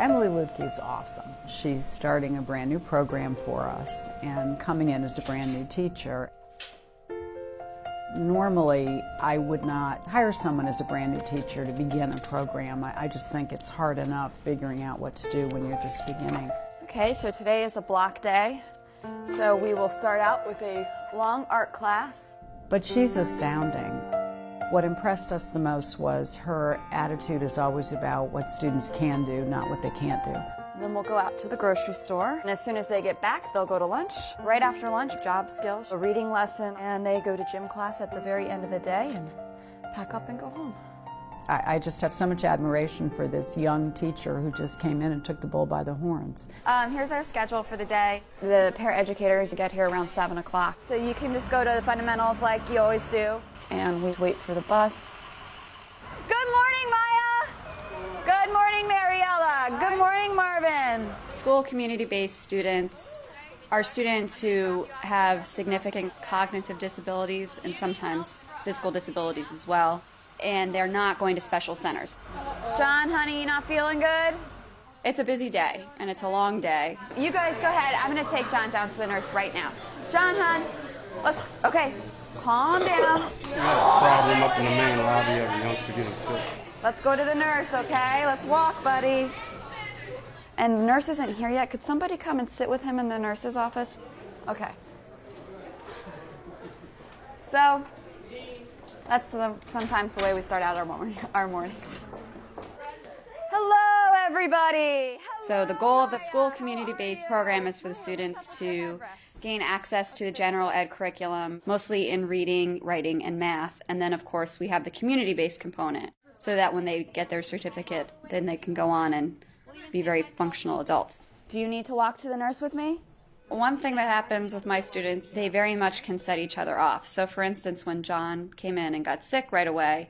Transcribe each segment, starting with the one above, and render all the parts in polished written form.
Emily Lutke is awesome. She's starting a brand new program for us and coming in as a brand new teacher. Normally, I would not hire someone as a brand new teacher to begin a program. I just think it's hard enough figuring out what to do when you're just beginning. Okay, so today is a block day. So we will start out with a long art class. But she's astounding. What impressed us the most was her attitude is always about what students can do, not what they can't do. Then we'll go out to the grocery store, and as soon as they get back, they'll go to lunch. Right after lunch, job skills, a reading lesson, and they go to gym class at the very end of the day and pack up and go home. I just have so much admiration for this young teacher who just came in and took the bull by the horns. Here's our schedule for the day. The paraeducators get here around 7 o'clock. So you can just go to the fundamentals like you always do. And we wait for the bus. Good morning, Maya! Good morning, Mariella! Good morning, Marvin! School community-based students are students who have significant cognitive disabilities and sometimes physical disabilities as well. And they're not going to special centers. John, honey, you not feeling good? It's a busy day, and it's a long day. You guys go ahead. I'm going to take John down to the nurse right now. John, hon, okay, calm down. We have a problem up in the main lobby of the youngster getting sick. Let's go to the nurse, okay? Let's walk, buddy. And the nurse isn't here yet. Could somebody come and sit with him in the nurse's office? Okay. So, that's sometimes the way we start out our mornings. Hello, everybody. So the goal of the school community-based program is for the students to gain access to the general ed curriculum, mostly in reading, writing, and math. And then, of course, we have the community-based component, so that when they get their certificate, then they can go on and be very functional adults. Do you need to walk to the nurse with me? One thing that happens with my students, they very much can set each other off. So for instance, when John came in and got sick right away,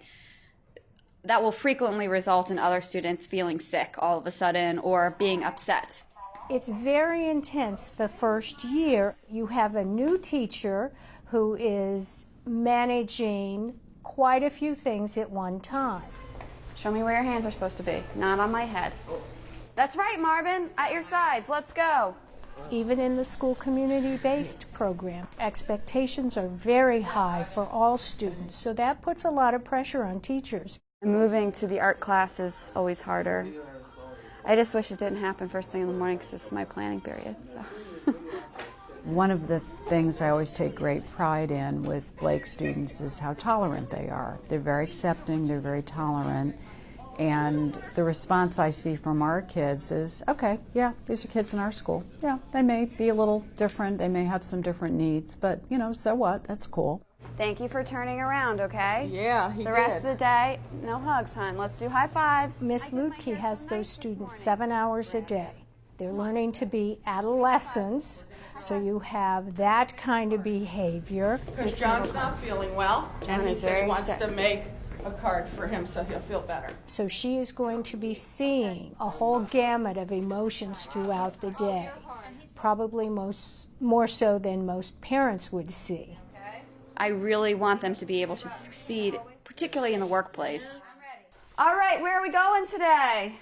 that will frequently result in other students feeling sick all of a sudden or being upset. It's very intense the first year. You have a new teacher who is managing quite a few things at one time. Show me where your hands are supposed to be, not on my head. That's right, Marvin, at your sides, let's go. Even in the school community-based program, expectations are very high for all students, so that puts a lot of pressure on teachers. Moving to the art class is always harder. I just wish it didn't happen first thing in the morning because this is my planning period. So. One of the things I always take great pride in with Blake students is how tolerant they are. They're very accepting, they're very tolerant. And the response I see from our kids is, okay, yeah, these are kids in our school. Yeah, they may be a little different, they may have some different needs, but, you know, so what? That's cool. Thank you for turning around, okay? Yeah, he did. The rest of the day, no hugs, hon. Let's do high fives. Miss Lutke has those students 7 hours a day. They're learning to be adolescents, so you have that kind of behavior. Because John's not feeling well, and he said he wants to make a card for him so he'll feel better. So she is going to be seeing a whole gamut of emotions throughout the day, probably more so than most parents would see. I really want them to be able to succeed, particularly in the workplace. All right, where are we going today?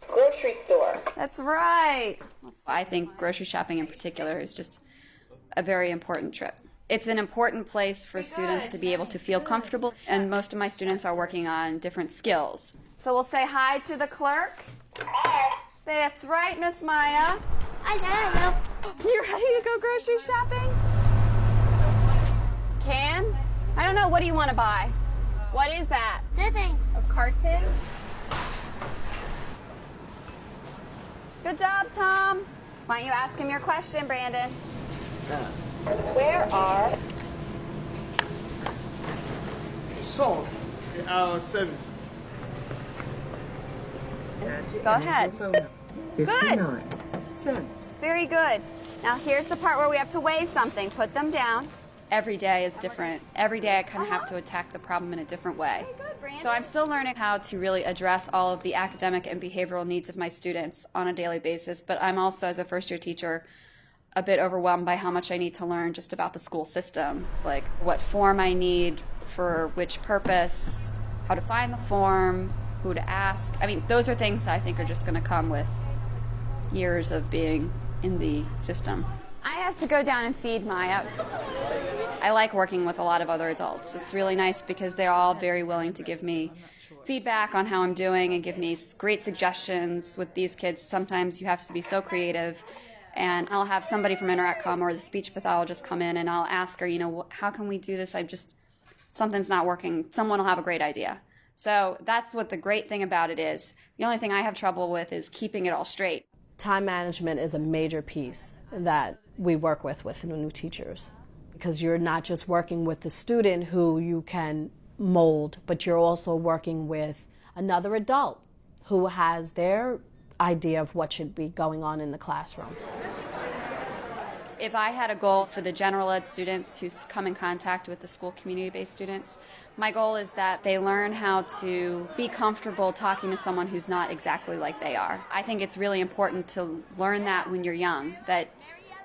Grocery store. That's right. I think grocery shopping in particular is just a very important trip. It's an important place for students to be able to feel comfortable, and most of my students are working on different skills. So we'll say hi to the clerk. Hi. That's right, Miss Maya. Hello. You ready to go grocery shopping? Can? I don't know. What do you want to buy? What is that? Nothing. A carton? Good job, Tom. Why don't you ask him your question, Brandon? Where are Salt. 7. Go ahead. 59 cents. Very good. Now here's the part where we have to weigh something. Put them down. Every day is different. Every day I kind of have to attack the problem in a different way. So I'm still learning how to really address all of the academic and behavioral needs of my students on a daily basis, but I'm also, as a first-year teacher, a bit overwhelmed by how much I need to learn just about the school system, like what form I need for which purpose, how to find the form, who to ask. I mean, those are things that I think are just going to come with years of being in the system. I have to go down and feed Maya. I like working with a lot of other adults. It's really nice because they're all very willing to give me feedback on how I'm doing and give me great suggestions. With these kids, sometimes you have to be so creative, and I'll have somebody from InterActCom or the speech pathologist come in, and I'll ask her, you know, how can we do this? Something's not working. Someone will have a great idea. So that's what the great thing about it is. The only thing I have trouble with is keeping it all straight. Time management is a major piece that we work with new teachers, because you're not just working with the student who you can mold, but you're also working with another adult who has their idea of what should be going on in the classroom. If I had a goal for the general ed students who come in contact with the school community-based students, my goal is that they learn how to be comfortable talking to someone who's not exactly like they are. I think it's really important to learn that when you're young, that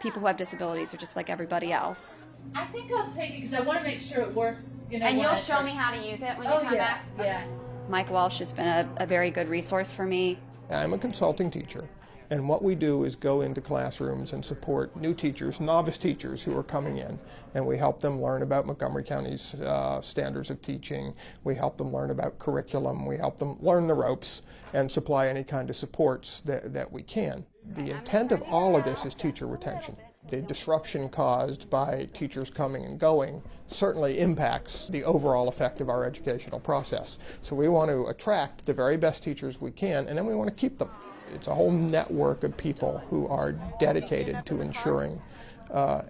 people who have disabilities are just like everybody else. I think I'll take it because I want to make sure it works. You know, and you'll show me how to use it when you come back? Yeah. Mike Walsh has been a very good resource for me. I'm a consulting teacher, and what we do is go into classrooms and support new teachers, novice teachers who are coming in, and we help them learn about Montgomery County's standards of teaching. We help them learn about curriculum. We help them learn the ropes and supply any kind of supports that we can. The intent of all of this is teacher retention. The disruption caused by teachers coming and going certainly impacts the overall effect of our educational process. So we want to attract the very best teachers we can, and then we want to keep them. It's a whole network of people who are dedicated to ensuring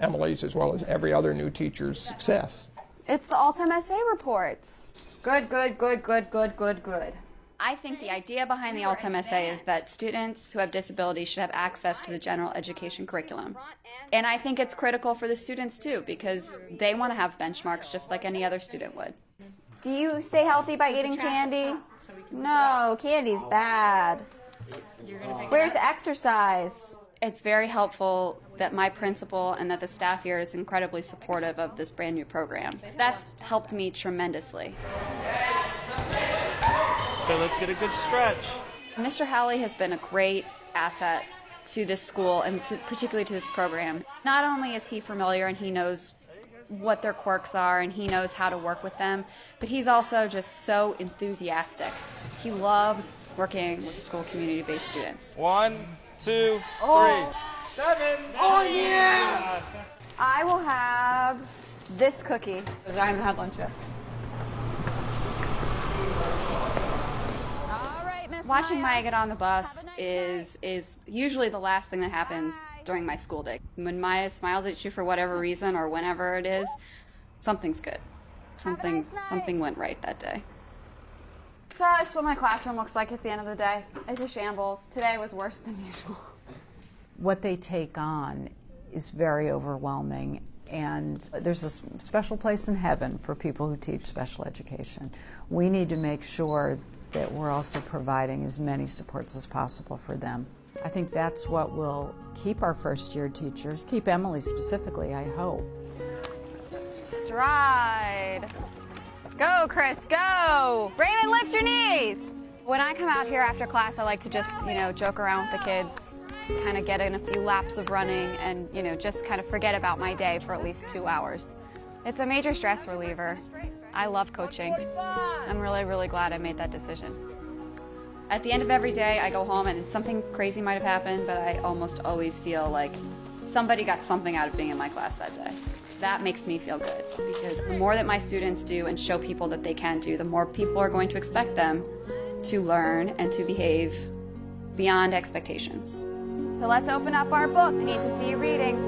Emily's as well as every other new teacher's success. It's the Altum Essay reports. Good, good, good, good, good, good, good. I think the idea behind the Altum Essay is that students who have disabilities should have access to the general education curriculum. And I think it's critical for the students too, because they want to have benchmarks just like any other student would. Do you stay healthy by eating candy? No, candy's bad. Where's exercise? It's very helpful that my principal and that the staff here is incredibly supportive of this brand new program. That's helped me tremendously. Okay, let's get a good stretch. Mr. Howley has been a great asset to this school and particularly to this program. Not only is he familiar and he knows what their quirks are and he knows how to work with them, but he's also just so enthusiastic. He loves working with the school community-based students. 1, 2, 3. 7. Oh yeah! I will have this cookie because I haven't had lunch yet. Watching Maya get on the bus is usually the last thing that happens during my school day. When Maya smiles at you for whatever reason or whenever it is, something's good. Something went right that day. So that's what my classroom looks like at the end of the day. It's a shambles. Today was worse than usual. What they take on is very overwhelming, and there's a special place in heaven for people who teach special education. We need to make sure that we're also providing as many supports as possible for them. I think that's what will keep our first-year teachers, keep Emily specifically, I hope. Stride. Go, Chris, go! Raymond, lift your knees! When I come out here after class, I like to just, joke around with the kids, kind of get in a few laps of running and, just kind of forget about my day for at least 2 hours. It's a major stress reliever. I love coaching. I'm really, really glad I made that decision. At the end of every day, I go home and something crazy might have happened, but I almost always feel like somebody got something out of being in my class that day. That makes me feel good, because the more that my students do and show people that they can do, the more people are going to expect them to learn and to behave beyond expectations. So let's open up our book. I need to see you reading.